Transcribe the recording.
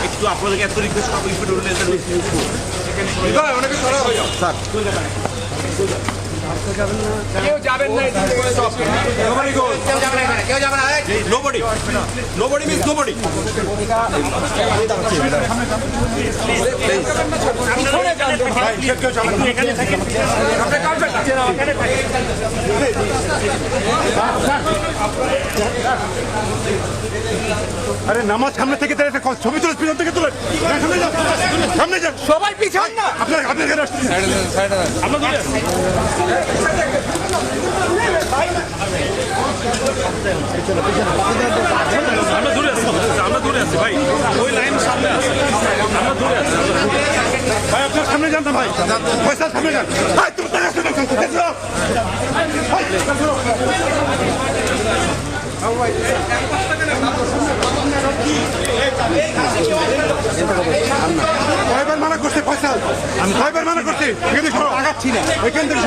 একটু আপনাদেরকে এত রিকোয়েস্ট করবো অনেকে সরা হয়ে যাও স্যার কেউ যাবেন না nobody means nobody আরে নামাজ সামনে থেকে ছবি তুলে পিছন থেকে তুলে সামনে যান সবাই পিছন না আপনার এখানে আসছেন আমরা দূরে আছি ভাই ওই লাইন সামনে আছে আমরা দূরে আছি ভাই আপনার সামনে যান না ভাই পয়সা সামনে যান ভাই তুমি কয়বার মানা করছে পয়সা আমি কয়বার মানা করছি এখানে আগাচ্ছি না ওইখান থেকে